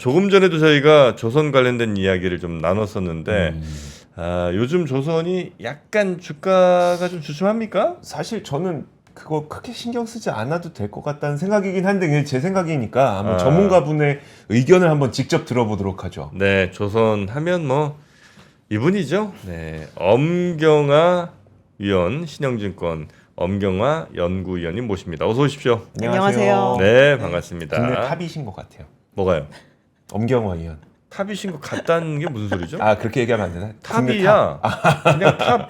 조금 전에도 저희가 조선 관련된 이야기를 좀 나눴었는데 요즘 조선이 약간 주가가 좀 주춤합니까? 사실 저는 그거 크게 신경 쓰지 않아도 될 것 같다는 생각이긴 한데 그게 제 생각이니까 한번 전문가분의 의견을 한번 직접 들어보도록 하죠. 네, 조선 하면 뭐 이분이죠. 네, 엄경화 위원, 신영증권 엄경화 연구위원님 모십니다. 어서 오십시오. 안녕하세요. 네, 반갑습니다. 국내 탑이신 것 같아요. 뭐가요? 엄경화 의원. 탑이신 것 같다는 게 무슨 소리죠? 아 그렇게 얘기하면 안 되나? 탑이야. 그냥 탑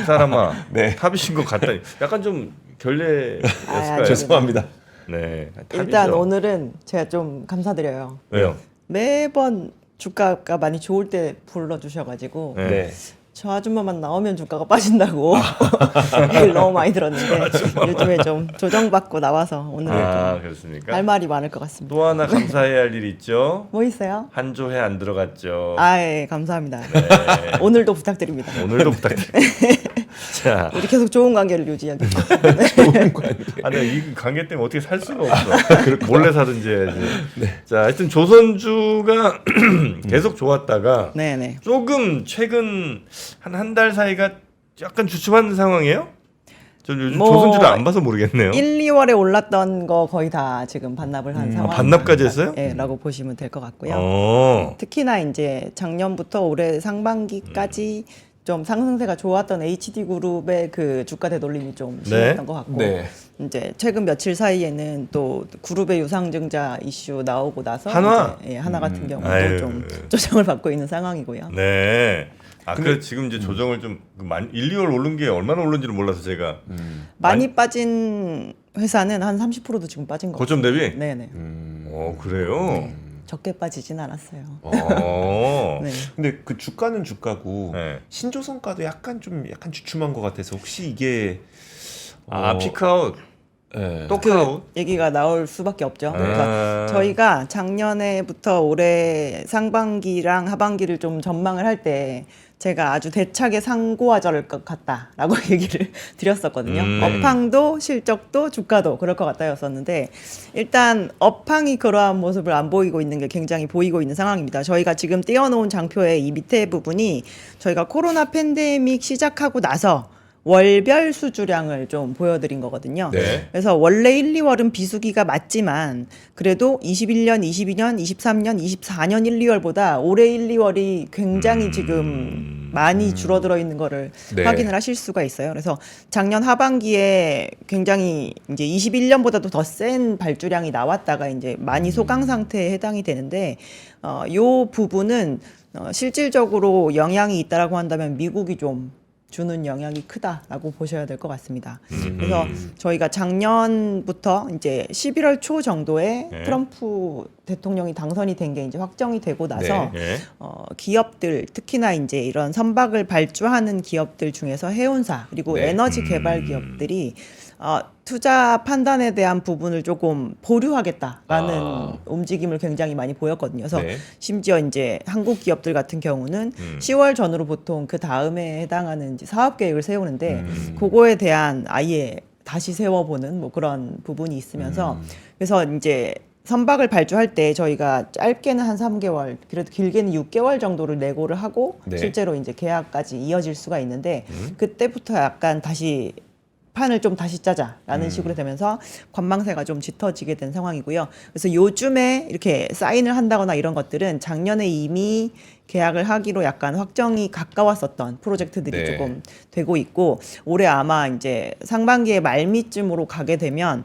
사람아. 네. 탑이신 것 같다. 약간 좀 결례였을까요? 죄송합니다. 네. 탑이죠. 일단 오늘은 제가 좀 감사드려요. 왜요? 매번 주가가 많이 좋을 때 불러주셔가지고 네. 네. 저 아줌마만 나오면 주가가 빠진다고 얘기를 너무 많이 들었는데 요즘에 좀 조정받고 나와서 오늘은 좀 그렇습니까? 할 말이 많을 것 같습니다. 또 하나 감사해야 할 일 있죠. 뭐 있어요? 한조회 안 들어갔죠. 아, 예, 감사합니다. 네. 오늘도 부탁드립니다. 오늘도 부탁드립니다. 자, 우리 계속 좋은 관계를 유지하기. 좋은 관계. 이 관계 때문에 어떻게 살 수가 없어. 몰래 사든지 해야지. 자, 하여튼 조선주가 계속 좋았다가 네네. 조금 최근 한 달 사이가 약간 주춤한 상황이에요? 저 요즘 뭐 조선주를 안 봐서 모르겠네요. 1, 2월에 올랐던 거 거의 다 지금 반납을 한 상황. 반납까지 했어요? 예, 라고 보시면 될 것 같고요. 특히나 이제 작년부터 올해 상반기까지 좀 상승세가 좋았던 HD그룹의 그 주가 되돌림이 좀 심했던 것 같고 네. 이제 최근 며칠 사이에는 또 그룹의 유상증자 이슈 나오고 나서 한화? 이제, 예, 하나 같은 경우도 아유. 좀 조정을 받고 있는 상황이고요. 네. 그래 지금 이제 조정을 좀 1, 2월 오른 게 얼마나 오른지를 몰라서 제가 많이 빠진 회사는 한 30%도 지금 빠진 것 고점 같아요. 대비? 네네. 그래요? 적게 빠지진 않았어요. 네. 근데 그 주가는 주가고 네. 신조선가도 약간 주춤한 것 같아서 혹시 이게 피크아웃, 네. 토크아웃. 얘기가 나올 수밖에 없죠. 아. 그러니까 저희가 작년에부터 올해 상반기랑 하반기를 좀 전망을 할 때 제가 아주 대차게 상고하절 것 같다라고 얘기를 드렸었거든요. 업황도 실적도 주가도 그럴 것 같다였었는데 일단 업황이 그러한 모습을 안 보이고 있는 게 굉장히 보이고 있는 상황입니다. 저희가 지금 띄워놓은 장표의 이 밑에 부분이 저희가 코로나 팬데믹 시작하고 나서 월별 수주량을 좀 보여드린 거거든요. 네. 그래서 원래 1, 2월은 비수기가 맞지만 그래도 21년, 22년, 23년, 24년 1, 2월보다 올해 1, 2월이 굉장히 지금 많이 줄어들어 있는 거를 네. 확인을 하실 수가 있어요. 그래서 작년 하반기에 굉장히 이제 21년보다도 더 센 발주량이 나왔다가 이제 많이 소강 상태에 해당이 되는데 요 부분은 실질적으로 영향이 있다라고 한다면 미국이 좀 주는 영향이 크다라고 보셔야 될 것 같습니다. 그래서 저희가 작년부터 이제 11월 초 정도에 네. 트럼프 대통령이 당선이 된 게 이제 확정이 되고 나서 네. 기업들 특히나 이제 이런 선박을 발주하는 기업들 중에서 해운사 그리고 네. 에너지 개발 기업들이 투자 판단에 대한 부분을 조금 보류하겠다라는 움직임을 굉장히 많이 보였거든요. 그래서 네. 심지어 이제 한국 기업들 같은 경우는 10월 전후로 보통 그 다음에 해당하는 이제 사업 계획을 세우는데 그거에 대한 아예 다시 세워보는 뭐 그런 부분이 있으면서 그래서 이제 선박을 발주할 때 저희가 짧게는 한 3개월, 그래도 길게는 6개월 정도를 내고를 하고 네. 실제로 이제 계약까지 이어질 수가 있는데 그때부터 약간 다시 판을 좀 다시 짜자라는 식으로 되면서 관망세가 좀 짙어지게 된 상황이고요. 그래서 요즘에 이렇게 사인을 한다거나 이런 것들은 작년에 이미 계약을 하기로 약간 확정이 가까웠었던 프로젝트들이 네. 조금 되고 있고 올해 아마 이제 상반기에 말미쯤으로 가게 되면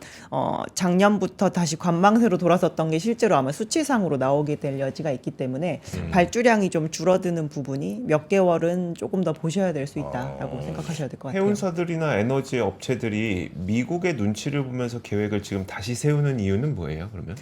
작년부터 다시 관망세로 돌아섰던 게 실제로 아마 수치상으로 나오게 될 여지가 있기 때문에 발주량이 좀 줄어드는 부분이 몇 개월은 조금 더 보셔야 될 수 있다라고 생각하셔야 될 것 같아요. 해운사들이나 에너지 업체들이 미국의 눈치를 보면서 계획을 지금 다시 세우는 이유는 뭐예요? 그러면?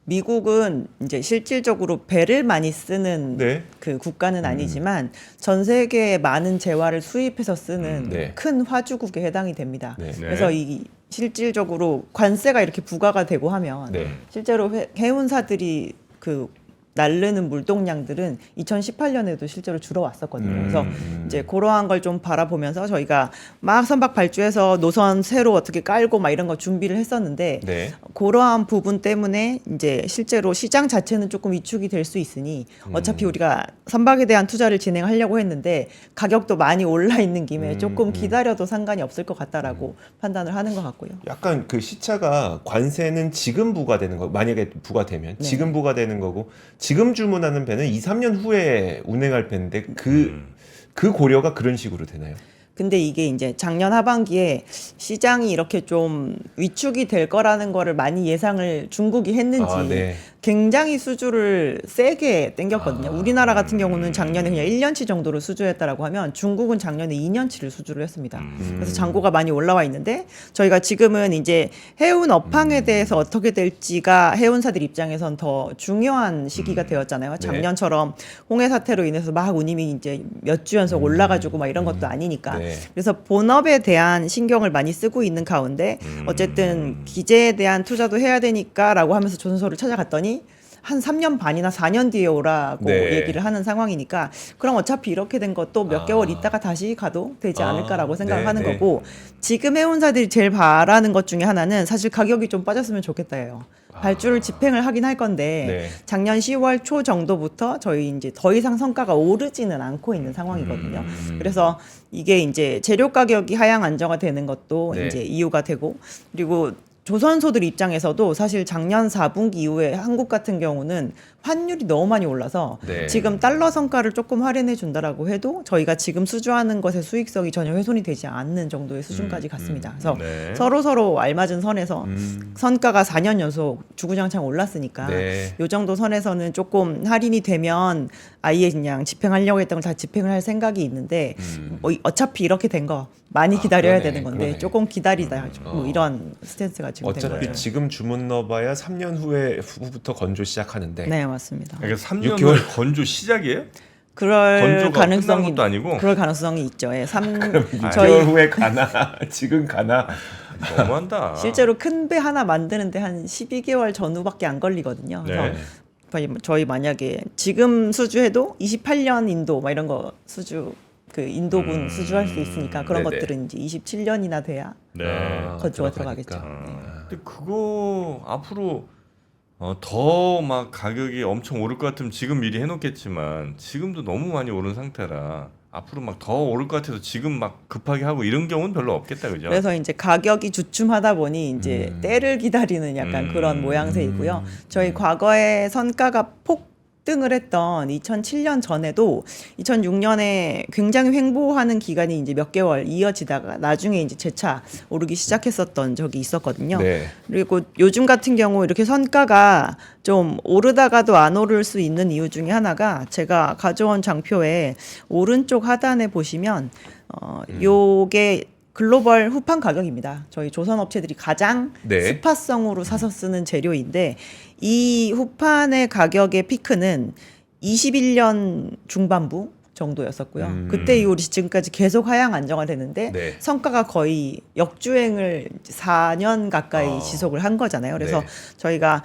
미국은 이제 실질적으로 배를 많이 쓰는 네. 그 국가는 아니지만 전 세계에 많은 재화를 수입해서 쓰는 네. 큰 화주국에 해당이 됩니다. 네. 그래서 이 실질적으로 관세가 이렇게 부과가 되고 하면 네. 실제로 해운사들이 그 날르는 물동량들은 2018년에도 실제로 줄어왔었거든요. 그래서 이제 그러한 걸 좀 바라보면서 저희가 막 선박 발주해서 노선 새로 어떻게 깔고 막 이런 거 준비를 했었는데 네. 그러한 부분 때문에 이제 실제로 시장 자체는 조금 위축이 될 수 있으니 어차피 우리가 선박에 대한 투자를 진행하려고 했는데 가격도 많이 올라 있는 김에 조금 기다려도 상관이 없을 것 같다라고 판단을 하는 것 같고요. 약간 그 시차가 관세는 지금 부과되는 거 만약에 부과되면 네. 지금 부과되는 거고 지금 주문하는 배는 2, 3년 후에 운행할 배인데 그 고려가 그런 식으로 되나요? 근데 이게 이제 작년 하반기에 시장이 이렇게 좀 위축이 될 거라는 거를 많이 예상을 중국이 했는지 네. 굉장히 수주를 세게 땡겼거든요. 우리나라 같은 경우는 작년에 그냥 1년치 정도로 수주했다라고 하면 중국은 작년에 2년치를 수주를 했습니다. 그래서 잔고가 많이 올라와 있는데 저희가 지금은 이제 해운 업황에 대해서 어떻게 될지가 해운사들 입장에선 더 중요한 시기가 되었잖아요. 작년처럼 홍해 사태로 인해서 막 운임이 이제 몇 주 연속 올라가지고 막 이런 것도 아니니까. 네. 그래서 본업에 대한 신경을 많이 쓰고 있는 가운데 어쨌든 기재에 대한 투자도 해야 되니까라고 하면서 조선소를 찾아갔더니 한 3년 반이나 4년 뒤에 오라고 네. 얘기를 하는 상황이니까 그럼 어차피 이렇게 된 것도 몇 개월 있다가 다시 가도 되지 않을까라고 생각을 네, 하는 네. 거고 지금 해운사들이 제일 바라는 것 중에 하나는 사실 가격이 좀 빠졌으면 좋겠다예요. 발주를 집행을 하긴 할 건데 네. 작년 10월 초 정도부터 저희 이제 더 이상 성과가 오르지는 않고 있는 상황이거든요. 그래서 이게 이제 재료 가격이 하향 안정화 되는 것도 네. 이제 이유가 되고 그리고 조선소들 입장에서도 사실 작년 4분기 이후에 한국 같은 경우는 환율이 너무 많이 올라서 네. 지금 달러 성과를 조금 할인해 준다라고 해도 저희가 지금 수주하는 것의 수익성이 전혀 훼손이 되지 않는 정도의 수준까지 갔습니다. 그래서 네. 서로 알맞은 선에서 선가가 4년 연속 주구장창 올랐으니까 네. 요 정도 선에서는 조금 할인이 되면 아예 그냥 집행하려고 했던 걸 다 집행을 할 생각이 있는데 뭐 어차피 이렇게 된 거 많이 기다려야 그러네, 되는 건데 그러네. 조금 기다리다 뭐 이런 스탠스가 지금 된 어차피 거예요. 지금 주문 넣어봐야 3년 후부터 건조 시작하는데 네 맞습니다. 그러니까 3년 6개월. 건조 시작이에요? 그럴 건조가 끝난 가능성이 것도 아니고? 그럴 가능성이 있죠. 예, 6개월 저희 후에 가나 지금 가나 너무한다. 실제로 큰 배 하나 만드는데 한 12개월 전후밖에 안 걸리거든요. 그래서 네. 저희 만약에 지금 수주해도 28년 인도 막 이런 거 수주 그 인도군 수주할 수 있으니까 그런 네네. 것들은 이제 27년이나 돼야 네. 건조가 들어가니까. 들어가겠죠. 근데 그거 앞으로 더 막 가격이 엄청 오를 것 같으면 지금 미리 해놓겠지만 지금도 너무 많이 오른 상태라 앞으로 막 더 오를 것 같아서 지금 막 급하게 하고 이런 경우는 별로 없겠다, 그죠? 그래서 이제 가격이 주춤하다 보니 이제 때를 기다리는 약간 그런 모양새이고요. 저희 과거에 선가가 폭등을 했던 2007년 전에도 2006년에 굉장히 횡보하는 기간이 이제 몇 개월 이어지다가 나중에 이제 재차 오르기 시작했었던 적이 있었거든요. 네. 그리고 요즘 같은 경우 이렇게 선가가 좀 오르다가도 안 오를 수 있는 이유 중에 하나가 제가 가져온 장표에 오른쪽 하단에 보시면 요게 글로벌 후판 가격입니다. 저희 조선 업체들이 가장 네. 스팟성으로 사서 쓰는 재료인데 이 후판의 가격의 피크는 21년 중반부 정도였었고요. 그때 이후로 지금까지 계속 하향 안정화되는데 네. 성과가 거의 역주행을 4년 가까이 지속을 한 거잖아요. 그래서 네. 저희가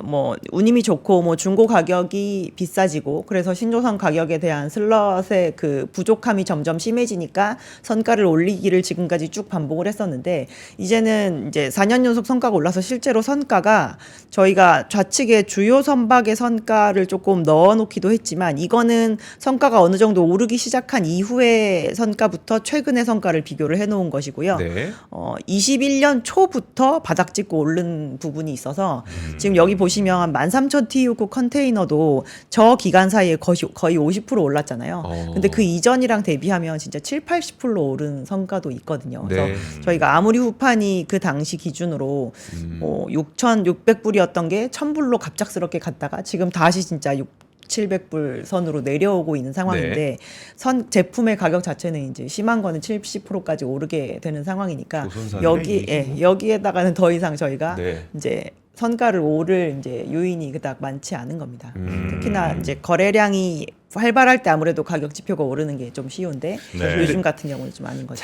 뭐 운임이 좋고 뭐 중고 가격이 비싸지고 그래서 신조선 가격에 대한 슬롯의 그 부족함이 점점 심해지니까 선가를 올리기를 지금까지 쭉 반복을 했었는데 이제는 이제 4년 연속 선가가 올라서 실제로 선가가 저희가 좌측에 주요 선박의 선가를 조금 넣어놓기도 했지만 이거는 선가가 어느 정도 오르기 시작한 이후의 선가부터 최근의 선가를 비교를 해놓은 것이고요. 네. 21년 초부터 바닥 찍고 오른 부분이 있어서 지금 여기 보시면 13,000 TEU 컨테이너도 저 기간 사이에 거의 50% 올랐잖아요. 근데 그 이전이랑 대비하면 진짜 70-80% 오른 성과도 있거든요. 그래서 네. 저희가 아무리 후판이 그 당시 기준으로 뭐 6,600불이었던 게 1,000불로 갑작스럽게 갔다가 지금 다시 진짜 700불 선으로 내려오고 있는 상황인데 네. 선 제품의 가격 자체는 이제 심한 거는 70%까지 오르게 되는 상황이니까 조선사들의 여기에다가는 더 이상 저희가 네. 이제 선가를 오를 이제 요인이 그닥 많지 않은 겁니다. 특히나 이제 거래량이 활발할 때 아무래도 가격 지표가 오르는 게 좀 쉬운데 네. 요즘 같은 경우는 좀 아닌 거죠.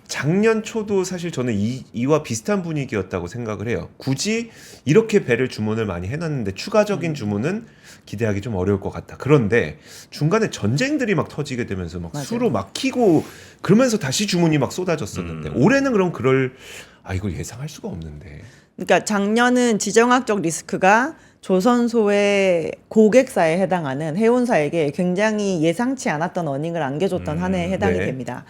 작년 초도 사실 저는 이와 비슷한 분위기였다고 생각을 해요. 굳이 이렇게 배를 주문을 많이 해놨는데 추가적인 주문은 기대하기 좀 어려울 것 같다. 그런데 중간에 전쟁들이 막 터지게 되면서 막 맞아요. 수로 막히고 그러면서 다시 주문이 막 쏟아졌었는데 올해는 그럼 이걸 예상할 수가 없는데. 그러니까 작년은 지정학적 리스크가 조선소의 고객사에 해당하는 해운사에게 굉장히 예상치 않았던 어닝을 안겨줬던 한 해에 해당이 네. 됩니다.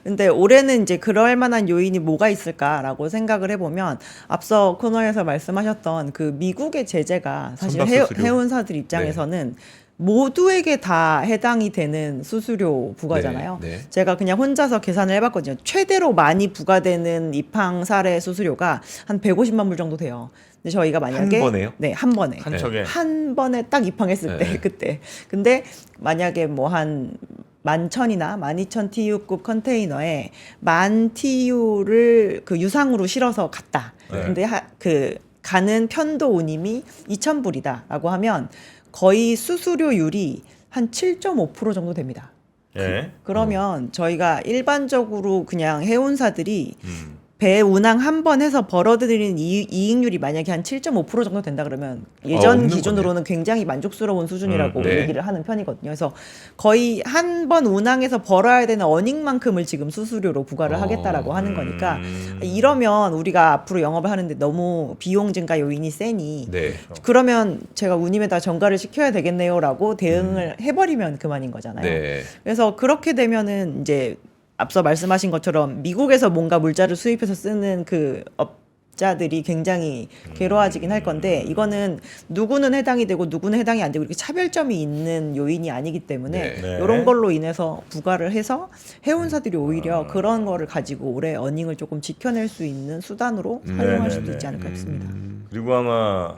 근데 올해는 이제 그럴 만한 요인이 뭐가 있을까라고 생각을 해보면 앞서 코너에서 말씀하셨던 그 미국의 제재가 사실 선박수수료. 해운사들 입장에서는 모두에게 다 해당이 되는 수수료 부과잖아요. 네, 네. 제가 그냥 혼자서 계산을 해봤거든요. 최대로 많이 부과되는 입항 사례 수수료가 한 150만 불 정도 돼요. 근데 저희가 만약에 한 번에요? 네, 한 번에. 한 척에 한 번에 딱 입항했을 때 네. 그때. 근데 만약에 뭐 한 11,000이나 12,000 TU급 컨테이너에 10,000 TU를 그 유상으로 실어서 갔다. 네. 근데 그 가는 편도 운임이 2,000불이다라고 하면 거의 수수료율이 한 7.5% 정도 됩니다. 예. 그러면 저희가 일반적으로 그냥 해운사들이 음. 배 운항 한 번 해서 벌어들이는 이익률이 만약에 한 7.5% 정도 된다 그러면 예전 없는 기준으로는 굉장히 만족스러운 수준이라고 네. 얘기를 하는 편이거든요. 그래서 거의 한 번 운항에서 벌어야 되는 어닝만큼을 지금 수수료로 부과를 하겠다라고 하는 거니까 이러면 우리가 앞으로 영업을 하는데 너무 비용 증가 요인이 세니 네. 그러면 제가 운임에다 전가를 시켜야 되겠네요라고 대응을 해버리면 그만인 거잖아요. 네. 그래서 그렇게 되면은 이제 앞서 말씀하신 것처럼 미국에서 뭔가 물자를 수입해서 쓰는 그 업자들이 굉장히 괴로워지긴 할 건데 이거는 누구는 해당이 되고 누구는 해당이 안 되고 이렇게 차별점이 있는 요인이 아니기 때문에 네. 네. 이런 걸로 인해서 부과를 해서 해운사들이 오히려 그런 거를 가지고 올해 어닝을 조금 지켜낼 수 있는 수단으로 활용할 수도 있지 않을까 싶습니다. 그리고 아마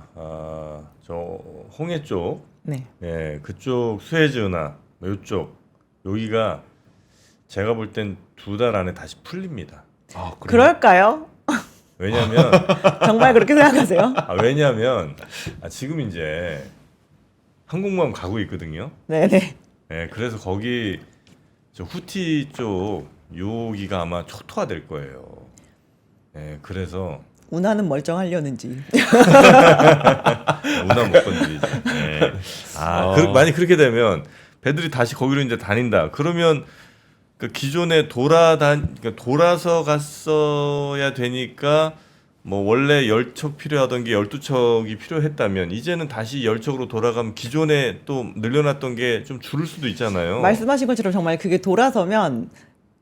저 홍해 쪽, 네. 예, 그쪽 수에즈 운하 이쪽 여기가 제가 볼 땐 2달 안에 다시 풀립니다. 아, 그래요? 그럴까요? 왜냐하면 정말 그렇게 생각하세요? 왜냐하면 지금 이제 항공모함 가고 있거든요. 네네. 예, 그래서 거기 저 후티 쪽 여기가 아마 초토화될 거예요. 예, 그래서 운하는 멀쩡하려는지. 운하 못 건드리죠. 예. 만약 그렇게 되면 배들이 다시 거기로 이제 다닌다. 그러면 그 기존에 그러니까 돌아서 갔어야 되니까 뭐 원래 10척 필요하던 게 12척이 필요했다면 이제는 다시 10척으로 돌아가면 기존에 또 늘려놨던 게 좀 줄을 수도 있잖아요. 말씀하신 것처럼 정말 그게 돌아서면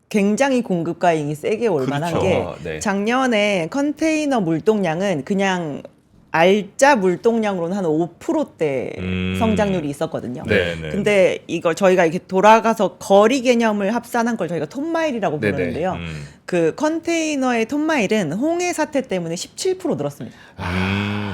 굉장히 공급 과잉이 세게 올 만한 그렇죠. 게 네. 작년에 컨테이너 물동량은 그냥 알짜 물동량으로는 한 5%대 성장률이 있었거든요. 네, 네. 근데 이걸 저희가 이렇게 돌아가서 거리 개념을 합산한 걸 저희가 톤마일이라고 네네. 부르는데요. 그 컨테이너의 톤마일은 홍해 사태 때문에 17% 늘었습니다.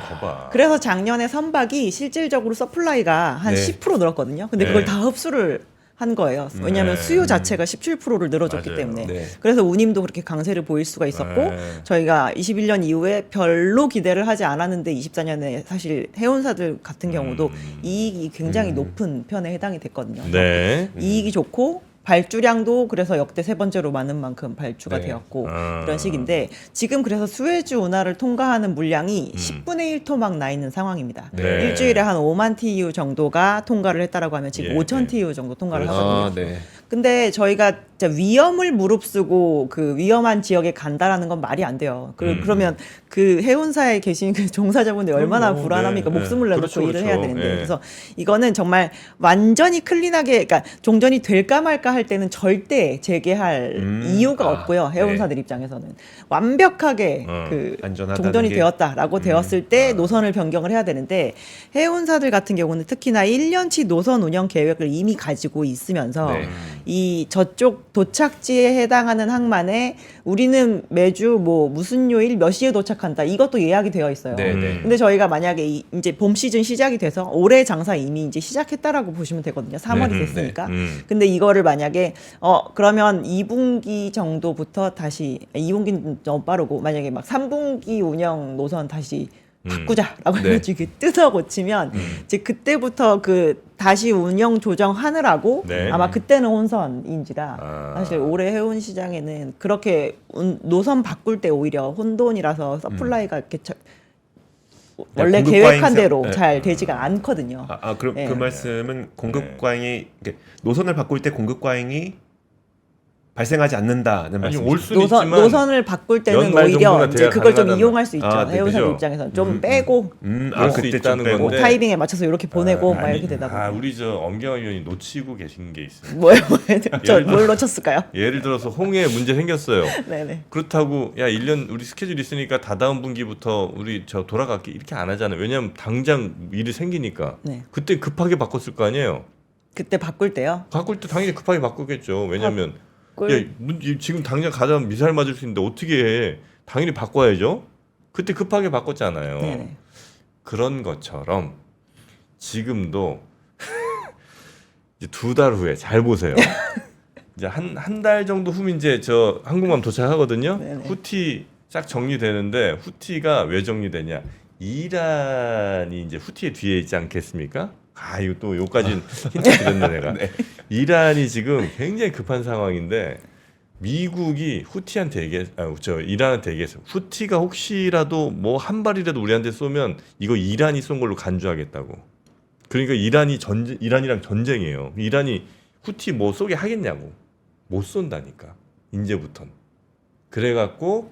거봐. 그래서 작년에 선박이 실질적으로 서플라이가 한 네. 10% 늘었거든요. 근데 네. 그걸 다 흡수를 한 거예요. 왜냐하면 네. 수요 자체가 17%를 늘어줬기 맞아요. 때문에. 네. 그래서 운임도 그렇게 강세를 보일 수가 있었고 네. 저희가 21년 이후에 별로 기대를 하지 않았는데 24년에 사실 해운사들 같은 경우도 이익이 굉장히 높은 편에 해당이 됐거든요. 네. 이익이 좋고 발주량도 그래서 역대 세 번째로 많은 만큼 발주가 네. 되었고 이런 식인데 지금 그래서 수에즈 운하를 통과하는 물량이 10분의 1토막 나 있는 상황입니다. 네. 일주일에 한 5만 TU 정도가 통과를 했다라고 하면 지금 예, 5천 예. TU 정도 통과를 그렇죠. 하거든요. 네. 근데 저희가 진짜 위험을 무릅쓰고 그 위험한 지역에 간다라는 건 말이 안 돼요. 그러면 그 해운사에 계신 그 종사자분들이 얼마나 그럼요. 불안합니까? 네, 목숨을 네. 내놓고 그렇죠, 일을 해야 그렇죠. 되는데. 네. 그래서 이거는 정말 완전히 클린하게, 그러니까 종전이 될까 말까 할 때는 절대 재개할 이유가 없고요. 해운사들 입장에서는 완벽하게 그 안전하다는 종전이 게. 되었다라고 되었을 때 노선을 변경을 해야 되는데 해운사들 같은 경우는 특히나 1년치 노선 운영 계획을 이미 가지고 있으면서 네. 이 저쪽 도착지에 해당하는 항만에 우리는 매주 뭐 무슨 요일 몇 시에 도착한다 이것도 예약이 되어 있어요. 네, 네. 근데 저희가 만약에 이제 봄 시즌 시작이 돼서 올해 장사 이미 이제 시작했다라고 보시면 되거든요. 3월이 네, 됐으니까. 근데 이거를 만약에 그러면 2분기 정도부터 다시 2분기는 너무 빠르고 만약에 막 3분기 운영 노선 다시 바꾸자라고 네. 해가지고 이렇게 뜯어 고치면 이제 그때부터 그 다시 운영 조정하느라고 네. 아마 그때는 혼선인지라 아. 사실 올해 해운 시장에는 그렇게 노선 바꿀 때 오히려 혼돈이라서 서플라이가 이렇게 원래 공급 계획한 과잉 대로 네. 잘 되지가 않거든요. 그럼 네. 그 말씀은 공급 과잉이 노선을 바꿀 때 공급 과잉이 발생하지 않는다는 아니 말씀이죠. 올 수는 있지만 노선을 바꿀 때는 연말 오히려 정도나 이제 돼야 그걸 좀 가능하단 이용할 수 있죠. 네, 해운사 그죠? 입장에서는 좀 빼고 그럴 수 그때 좀 있다는 빼고. 건데. 타이밍에 맞춰서 이렇게 보내고 막 아니, 이렇게 되다 보면 우리 저 엄경화 의원이 놓치고 계신 게 있어요. 뭐예요? 저뭘 놓쳤을까요? 예를 들어서 홍해에 문제 생겼어요. 네네. 그렇다고 야 1년 우리 스케줄 있으니까 다다음 분기부터 우리 저 돌아갈게 이렇게 안 하잖아요. 왜냐하면 당장 일이 생기니까. 네. 그때 급하게 바꿨을 거 아니에요. 그때 바꿀 때요. 바꿀 때 당연히 급하게 바꾸겠죠. 왜냐하면 바꿀- 지금 당장 가자면 미사일 맞을 수 있는데 어떻게 해. 당연히 바꿔야죠. 그때 급하게 바꿨잖아요. 네네. 그런 것처럼 지금도 이제 2달 후에 잘 보세요. 이제 한 달 정도 후면 이제 저 한국만 도착하거든요. 네네. 후티 쫙 정리되는데 후티가 왜 정리되냐? 이란이 이제 후티의 뒤에 있지 않겠습니까? 이거 또 요까지는 힌트 드렸네 내가. 이란이 지금 굉장히 급한 상황인데 미국이 후티한테 이란한테 얘기했어요. 후티가 혹시라도 뭐 한 발이라도 우리한테 쏘면 이거 이란이 쏜 걸로 간주하겠다고. 그러니까 이란이랑 전쟁이에요. 이란이 후티 뭐 쏘게 하겠냐고. 못 쏜다니까. 이제부턴. 그래갖고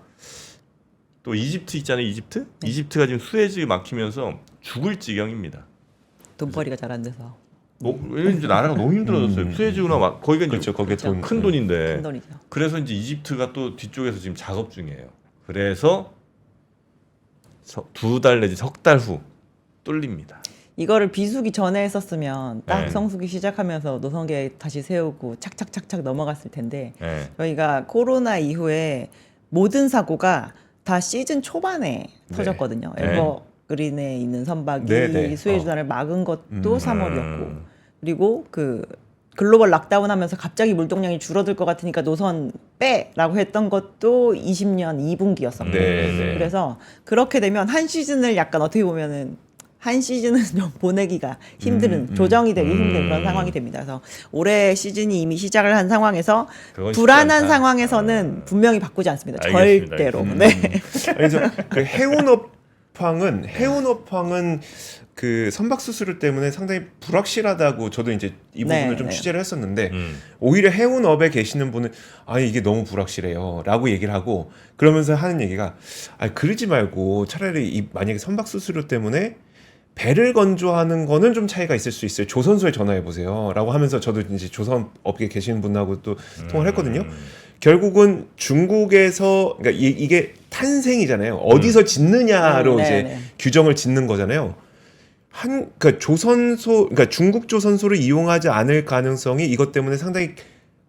또 이집트 있잖아요. 이집트? 이집트가 지금 수에즈 막히면서 죽을 지경입니다. 돈벌이가 잘 안 돼서 왜냐면 이제 나라가 너무 힘들어졌어요. 수에즈나 막 거기가 이제 그렇죠. 거기에 돈 큰 돈인데. 큰 돈이죠. 그래서 이제 이집트가 또 뒤쪽에서 지금 작업 중이에요. 그래서 2달 내지 석 달 후 뚫립니다. 이거를 비수기 전에 했었으면 딱 네. 성수기 시작하면서 노선 계획 다시 세우고 착착착착 넘어갔을 텐데 예. 저희가 코로나 이후에 모든 사고가 다 시즌 초반에 네. 터졌거든요. 네. 에버그린에 있는 선박이 네, 네. 수에즈단을 막은 것도 3월이었고 음. 그리고 그 글로벌 락다운하면서 갑자기 물동량이 줄어들 것 같으니까 노선 빼라고 했던 것도 20년 2분기였었거든요. 네, 네. 그래서 그렇게 되면 한 시즌을 약간 어떻게 보면은 한 시즌은 좀 보내기가 힘든 조정이 되기 힘든 그런 상황이 됩니다. 그래서 올해 시즌이 이미 시작을 한 상황에서 그건 쉽지 불안한 않다. 상황에서는 분명히 바꾸지 않습니다. 알겠습니다. 절대로. 알겠습니다. 네. 그래서 그 해운업황은 그 선박 수수료 때문에 상당히 불확실하다고 저도 이제 이 부분을 네, 좀 네. 취재를 했었는데 오히려 해운업에 계시는 분은 이게 너무 불확실해요라고 얘기를 하고 그러면서 하는 얘기가 그러지 말고 차라리 만약에 선박 수수료 때문에 배를 건조하는 거는 좀 차이가 있을 수 있어요. 조선소에 전화해 보세요라고 하면서 저도 이제 조선 업계에 계시는 분하고 또 통화를 했거든요. 결국은 중국에서 그러니까 이게 탄생이잖아요. 어디서 짓느냐로 네, 이제 네. 규정을 짓는 거잖아요. 그러니까 그러니까 중국 조선소를 이용하지 않을 가능성이 이것 때문에 상당히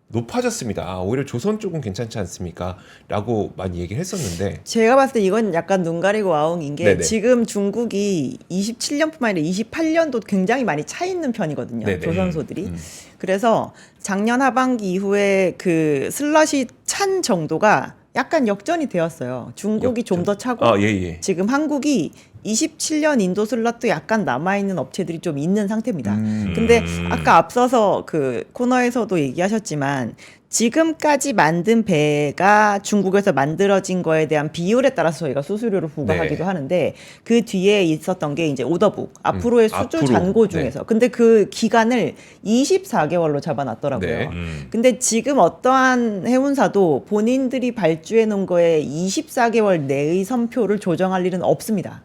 높아졌습니다. 오히려 조선 쪽은 괜찮지 않습니까? 라고 많이 얘기를 했었는데 제가 봤을 때 이건 약간 눈 가리고 아웅인 게 네네. 지금 중국이 27년뿐만 아니라 28년도 굉장히 많이 차 있는 편이거든요. 네네. 조선소들이. 그래서 작년 하반기 이후에 그 슬롯이 찬 정도가 약간 역전이 되었어요. 중국이 좀 더 차고 예. 지금 한국이 27년 인도 슬롯도 약간 남아있는 업체들이 좀 있는 상태입니다. 근데 아까 앞서서 그 코너에서도 얘기하셨지만 지금까지 만든 배가 중국에서 만들어진 거에 대한 비율에 따라서 저희가 수수료를 부과하기도 네. 하는데 그 뒤에 있었던 게 이제 오더북 앞으로의 수주 앞으로. 잔고 중에서 근데 그 기간을 24개월로 잡아놨더라고요. 네. 근데 지금 어떠한 해운사도 본인들이 발주해 놓은 거에 24개월 내의 선표를 조정할 일은 없습니다.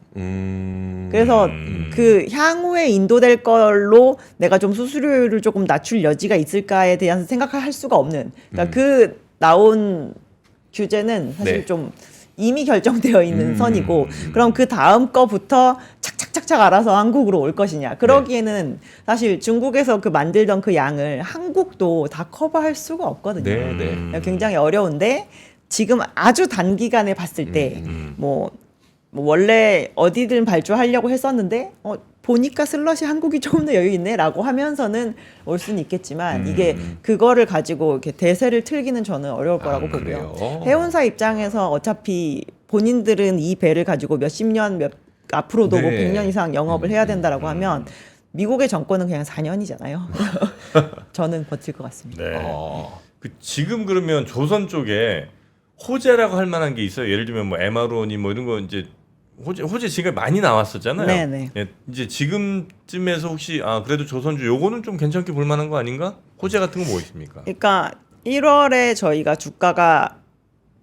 그래서 그 향후에 인도될 걸로 내가 좀 수수료를 조금 낮출 여지가 있을까에 대해서 생각할 수가 없는. 그러니까 그 나온 규제는 사실 네. 좀 이미 결정되어 있는 선이고 그럼 그 다음 거부터 착착착착 알아서 한국으로 올 것이냐. 그러기에는 사실 중국에서 그 만들던 그 양을 한국도 다 커버할 수가 없거든요. 네. 굉장히 어려운데 지금 아주 단기간에 봤을 때 뭐 원래 어디든 발주하려고 했었는데 보니까 슬롯이 한국이 조금 더 여유 있네라고 하면서는 올 수는 있겠지만 이게 그거를 가지고 이렇게 대세를 틀기는 저는 어려울 거라고 보고요. 그래요? 해운사 입장에서 어차피 본인들은 이 배를 가지고 몇십 년 앞으로도 뭐 네. 100년 이상 영업을 해야 된다라고 하면 미국의 정권은 그냥 4년이잖아요. 저는 버틸 것 같습니다. 네. 지금 그러면 조선 쪽에 호재라고 할 만한 게 있어요. 예를 들면 뭐 MRO니 뭐 이런 거 이제 호재 지금 많이 나왔었잖아요. 네네. 예, 이제 지금쯤에서 혹시 그래도 조선주 요거는 좀 괜찮게 볼 만한 거 아닌가? 호재 같은 거 뭐 있습니까? 그러니까 1월에 저희가 주가가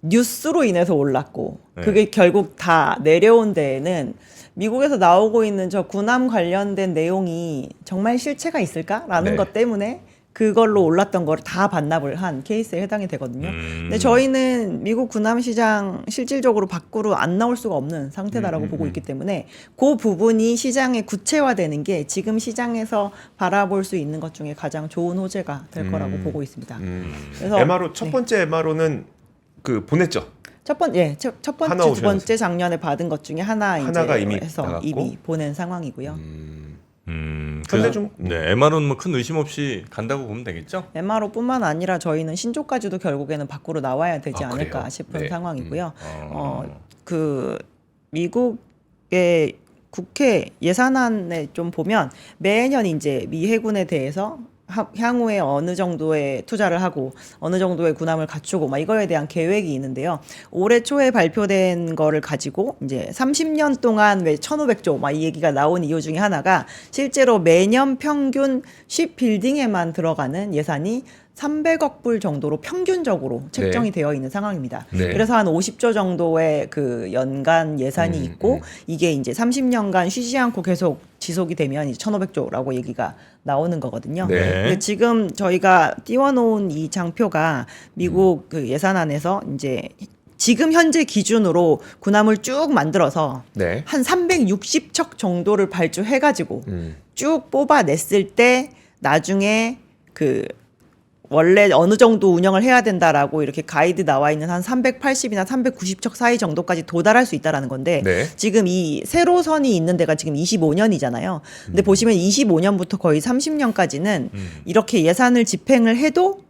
뉴스로 인해서 올랐고 네. 그게 결국 다 내려온 데에는 미국에서 나오고 있는 저 군함 관련된 내용이 정말 실체가 있을까라는 네. 것 때문에 그걸로 올랐던 거를 다 반납을 한 케이스에 해당이 되거든요. 근데 저희는 미국 군함 시장 실질적으로 밖으로 안 나올 수가 없는 상태다라고 보고 있기 때문에 그 부분이 시장에 구체화되는 게 지금 시장에서 바라볼 수 있는 것 중에 가장 좋은 호재가 될 거라고 보고 있습니다. 그래서 MRO 첫 번째 MRO는 그 보냈죠. 첫 번째, 첫 번째, 하나 두 오셔서. 번째 작년에 받은 것 중에 하나가 이제 이미 해서 나갔고. 이미 보낸 상황이고요. 현대중 네, MR은 뭐 큰 의심 없이 간다고 보면 되겠죠? MRO뿐만 아니라 저희는 신조까지도 결국에는 밖으로 나와야 되지 아, 않을까 그래요? 싶은 네. 상황이고요. 그 미국의 국회 예산안에 좀 보면 매년 이제 미 해군에 대해서 향후에 어느 정도의 투자를 하고 어느 정도의 군함을 갖추고 막 이거에 대한 계획이 있는데요. 올해 초에 발표된 거를 가지고 이제 30년 동안 왜 1,500조 막 이 얘기가 나온 이유 중에 하나가 실제로 매년 평균 쉽 빌딩에만 들어가는 예산이 300억 불 정도로 평균적으로 책정이 되어 있는 상황입니다. 네. 그래서 한 50조 정도의 그 연간 예산이 있고 이게 이제 30년간 쉬지 않고 계속 지속이 되면 이제 1,500조라고 얘기가 나오는 거거든요. 네. 근데 지금 저희가 띄워놓은 이 장표가 미국 그 예산안에서 이제 지금 현재 기준으로 군함을 쭉 만들어서 네. 한 360척 정도를 발주해가지고 쭉 뽑아냈을 때 나중에 그 원래 어느 정도 운영을 해야 된다라고 이렇게 가이드 나와 있는 한 380이나 390척 사이 정도까지 도달할 수 있다라는 건데 네. 지금 이 세로선이 있는 데가 지금 25년이잖아요. 근데 보시면 25년부터 거의 30년까지는 이렇게 예산을 집행을 해도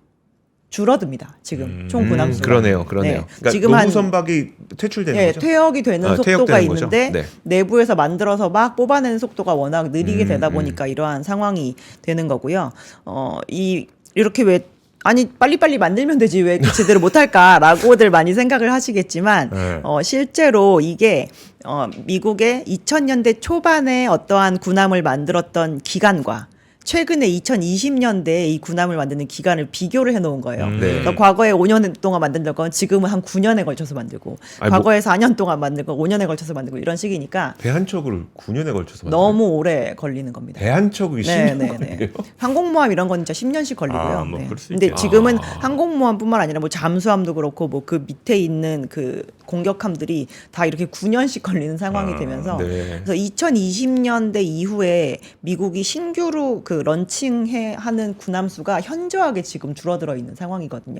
줄어듭니다. 지금 총 군함 수가. 그러네요. 네. 그러니까 지금 노후 한 선박이 퇴출되는 예, 거죠. 퇴역이 되는 속도가 퇴역되는 거죠. 있는데 네. 내부에서 만들어서 막 뽑아내는 속도가 워낙 느리게 되다 보니까 이러한 상황이 되는 거고요. 이렇게 왜 아니 빨리빨리 만들면 되지 왜 이렇게 제대로 못할까라고들 많이 생각을 하시겠지만 네. 실제로 이게 미국의 2000년대 초반에 어떠한 군함을 만들었던 기간과 최근에 2020년대에 이 군함을 만드는 기간을 비교를 해놓은 거예요. 네. 그러니까 과거에 5년 동안 만든 건 지금은 한 9년에 걸쳐서 만들고 아니, 과거에 4년 동안 만들고 5년에 걸쳐서 만들고 이런 식이니까 배 한 척을 9년에 걸쳐서 너무 오래 걸리는 겁니다. 배 한 척이 10년 걸려요. 항공모함 이런 건 진짜 10년씩 걸리고요. 뭐 그럴 수 근데 있겠죠. 지금은 항공모함뿐만 아니라 뭐 잠수함도 그렇고 뭐 그 밑에 있는 그 공격함들이 다 이렇게 9년씩 걸리는 상황이 되면서 네. 그래서 2020년대 이후에 미국이 신규로 그 런칭하는 군함 수가 현저하게 지금 줄어들어 있는 상황이거든요.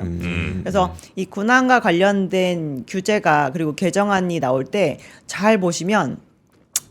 그래서 이 군함과 관련된 규제가 그리고 개정안이 나올 때 잘 보시면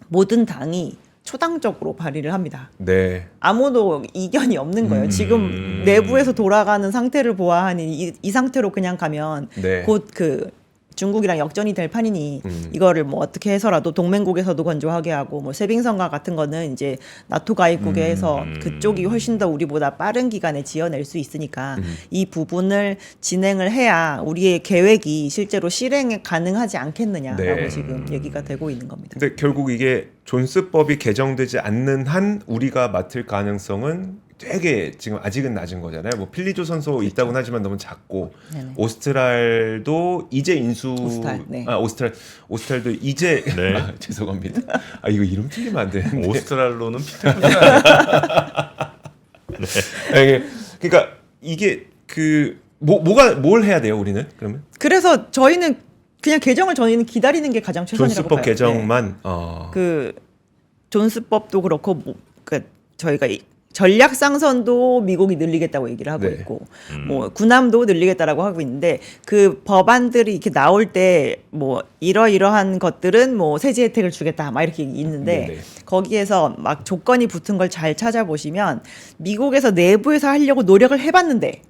모든 당이 초당적으로 발의를 합니다. 네. 아무도 이견이 없는 거예요. 지금 내부에서 돌아가는 상태를 보아하니 이 상태로 그냥 가면 네. 곧 그 중국이랑 역전이 될 판이니 이거를 뭐 어떻게 해서라도 동맹국에서도 건조하게 하고 뭐 세빙선과 같은 거는 이제 나토 가입국에 해서 그쪽이 훨씬 더 우리보다 빠른 기간에 지어낼 수 있으니까 이 부분을 진행을 해야 우리의 계획이 실제로 실행이 가능하지 않겠느냐라고 네. 지금 얘기가 되고 있는 겁니다. 근데 결국 이게 존스법이 개정되지 않는 한 우리가 맡을 가능성은 되게 지금 아직은 낮은 거잖아요. 뭐 필리조선소 있다고는 하지만 너무 작고 네네. 오스트랄도 이제 인수 오스탈, 네. 오스트랄도 이제 네. 죄송합니다. 이거 이름 틀리면 안 되는데. 오스트랄로는 그러니까 이게 그 뭘 해야 돼요, 우리는? 그러면 그래서 저희는 그냥 개정을 저희는 기다리는 게 가장 최선이라고 존스법 봐요. 개정만 그 존스법도 그렇고 그 저희가 전략상선도 미국이 늘리겠다고 얘기를 하고 네. 있고 뭐 군함도 늘리겠다라고 하고 있는데 그 법안들이 이렇게 나올 때 뭐 이러이러한 것들은 뭐 세제 혜택을 주겠다 막 이렇게 있는데 네네. 거기에서 막 조건이 붙은 걸 잘 찾아보시면 미국에서 내부에서 하려고 노력을 해봤는데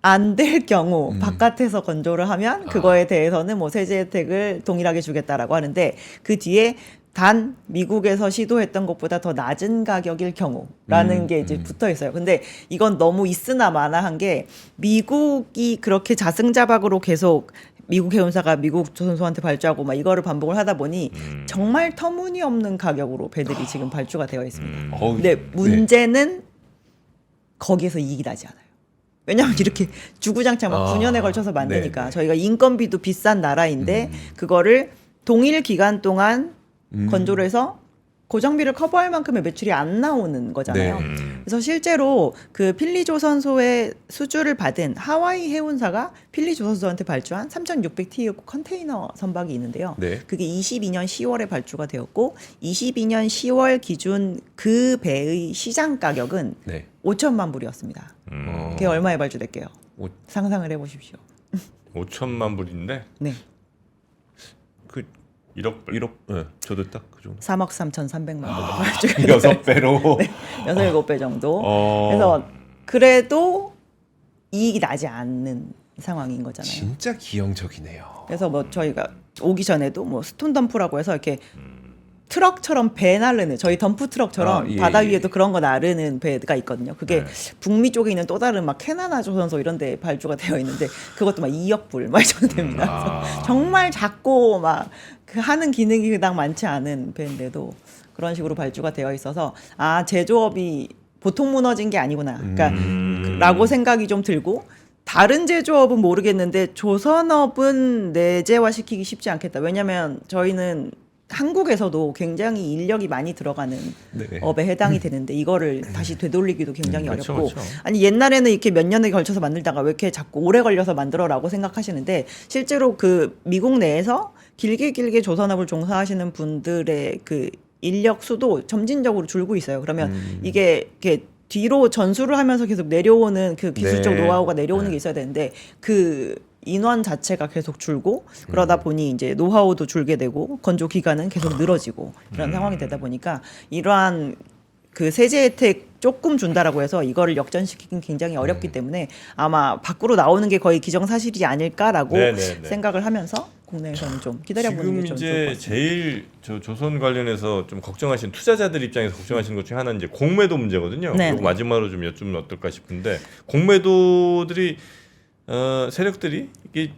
안 될 경우 바깥에서 건조를 하면 그거에 대해서는 뭐 세제 혜택을 동일하게 주겠다라고 하는데 그 뒤에 단 미국에서 시도했던 것보다 더 낮은 가격일 경우라는 게 이제 붙어 있어요. 근데 이건 너무 있으나 마나한 게 미국이 그렇게 자승자박으로 계속 미국 해운사가 미국 조선소한테 발주하고 막 이거를 반복을 하다 보니 정말 터무니없는 가격으로 배들이 지금 발주가 되어 있습니다. 근데 문제는 거기에서 이익이 나지 않아요. 왜냐하면 이렇게 주구장창 막 9년에 걸쳐서 만드니까 네. 저희가 인건비도 비싼 나라인데 그거를 동일 기간 동안 건조를 해서 고정비를 커버할 만큼의 매출이 안 나오는 거잖아요. 네. 그래서 실제로 그 필리조선소의 수주를 받은 하와이 해운사가 필리조선소한테 발주한 3,600TU 컨테이너 선박이 있는데요. 네. 그게 22년 10월에 발주가 되었고 22년 10월 기준 그 배의 시장 가격은 네. 5천만 불이었습니다. 그게 얼마에 발주될게요? 상상을 해보십시오. 5천만 불인데 네. 1억 불. 1억. 네. 저도 딱 그 정도. 3억 3,300만 불로 발주가 6배로. 네, 6, 7배 정도. 어. 그래서 그래도 이익이 나지 않는 상황인 거잖아요. 진짜 기형적이네요. 그래서 뭐 저희가 오기 전에도 뭐 스톤 덤프라고 해서 이렇게 트럭처럼 배 나르는 저희 덤프 트럭처럼 예, 바다 예. 위에도 그런 거 나르는 배가 있거든요. 그게 북미 쪽에 있는 또 다른 막 캐나다 조선소 이런 데 발주가 되어 있는데 그것도 막 2억 불 막 정도 됩니다. 그래서 정말 작고 막 그 하는 기능이 그닥 많지 않은 배인데도 그런 식으로 발주가 되어 있어서 아 제조업이 보통 무너진 게 아니구나. 그러니까 라고 생각이 좀 들고 다른 제조업은 모르겠는데 조선업은 내재화시키기 쉽지 않겠다. 왜냐하면 저희는 한국에서도 굉장히 인력이 많이 들어가는 네. 업에 해당이 되는데 이거를 다시 되돌리기도 굉장히 그렇죠, 어렵고 그렇죠. 아니 옛날에는 이렇게 몇 년에 걸쳐서 만들다가 왜 이렇게 자꾸 오래 걸려서 만들어라고 생각하시는데 실제로 그 미국 내에서 길게 조선업을 종사하시는 분들의 그 인력 수도 점진적으로 줄고 있어요. 그러면 이게 이렇게 뒤로 전수를 하면서 계속 내려오는 그 기술적 네. 노하우가 내려오는 게 있어야 되는데 그 인원 자체가 계속 줄고 그러다 보니 이제 노하우도 줄게 되고 건조 기간은 계속 늘어지고 이런 상황이 되다 보니까 이러한 그 세제 혜택 조금 준다라고 해서 이거를 역전시키긴 굉장히 어렵기 때문에 아마 밖으로 나오는 게 거의 기정사실이 아닐까라고 네네네. 생각을 하면서 국내에서는 좀 기다려보는 지금 게 좀 좋을 것 이제 같습니다. 제일 조선 관련해서 좀 걱정하시는 투자자들 입장에서 걱정하시는 것 중에 하나는 이제 공매도 문제거든요. 네. 그리고 마지막으로 좀 여쭈면 어떨까 싶은데 공매도들이 세력들이 이게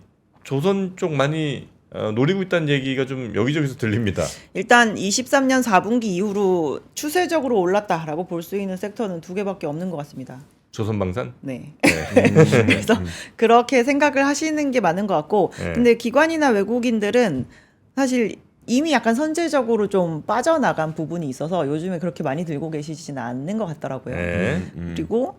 조선 쪽 많이 노리고 있다는 얘기가 좀 여기저기서 들립니다. 일단 23년 4분기 이후로 추세적으로 올랐다라고 볼 수 있는 섹터는 두 개밖에 없는 것 같습니다. 조선방산. 네. 그래서 그렇게 생각을 하시는 게 맞는 것 같고, 네. 근데 기관이나 외국인들은 사실 이미 약간 선제적으로 좀 빠져나간 부분이 있어서 요즘에 그렇게 많이 들고 계시지는 않는 것 같더라고요. 네. 그리고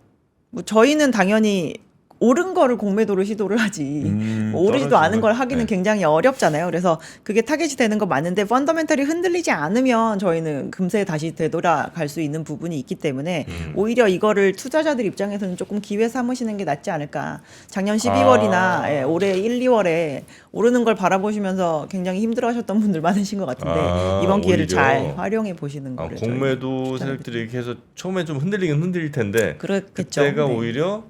뭐 저희는 당연히 오른 거를 공매도를 시도를 하지 뭐 오르지도 떨어지면, 않은 걸 하기는 네. 굉장히 어렵잖아요. 그래서 그게 타겟이 되는 건 맞는데 펀더멘털이 흔들리지 않으면 저희는 금세 다시 되돌아갈 수 있는 부분이 있기 때문에 오히려 이거를 투자자들 입장에서는 조금 기회 삼으시는 게 낫지 않을까. 작년 12월이나 예, 올해 1, 2월에 오르는 걸 바라보시면서 굉장히 힘들어하셨던 분들 많으신 것 같은데 이번 기회를 오히려. 잘 활용해 보시는 거를 공매도 세력들이 이렇게 해서 처음에 좀 흔들리긴 흔들릴 텐데 그렇겠죠. 그때가 네. 오히려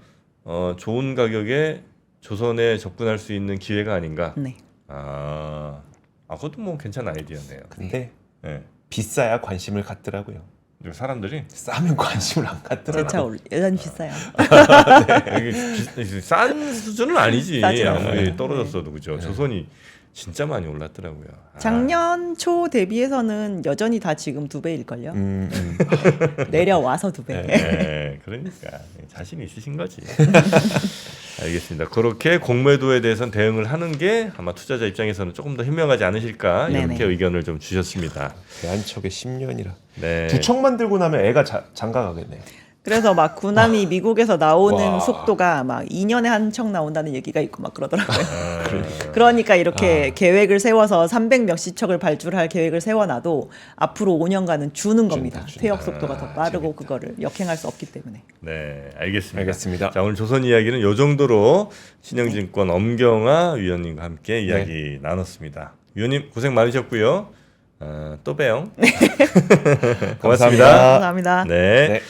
좋은 가격에 조선에 접근할 수 있는 기회가 아닌가. 네. 그것도 뭐 괜찮은 아이디어네요. 근데 네. 비싸야 관심을 갖더라고요. 근데 사람들이 싸면 관심을 안 갖더라고요. 제차 여전히 비싸요. 이게 싼 수준은 아니지. 싸진 아무리 않아요. 떨어졌어도 그죠. 조선이 진짜 많이 올랐더라고요. 작년 초 대비해서는 여전히 다 지금 2배일걸요. 음. 내려와서 2배. 네, 그러니까 자신이 있으신 거지. 알겠습니다. 그렇게 공매도에 대해서는 대응을 하는 게 아마 투자자 입장에서는 조금 더 현명하지 않으실까 이렇게 네네. 의견을 좀 주셨습니다. 대한척의 10년이라. 네. 두척 만들고 나면 애가 장가 가겠네요. 그래서 막 군함이 미국에서 나오는 와. 속도가 막 2년에 한 척 나온다는 얘기가 있고 막 그러더라고요. 그러니까 이렇게 계획을 세워서 300 몇십 척을 발주를 할 계획을 세워놔도 앞으로 5년간은 주는 겁니다. 준다. 퇴역 속도가 더 빠르고 그거를 역행할 수 없기 때문에. 네, 알겠습니다. 알겠습니다. 자, 오늘 조선 이야기는 요 정도로 신영증권 엄경아 위원님과 함께 이야기 나눴습니다. 위원님 고생 많으셨고요. 또 봬요. 고맙습니다. 감사합니다. 감사합니다. 네. 네.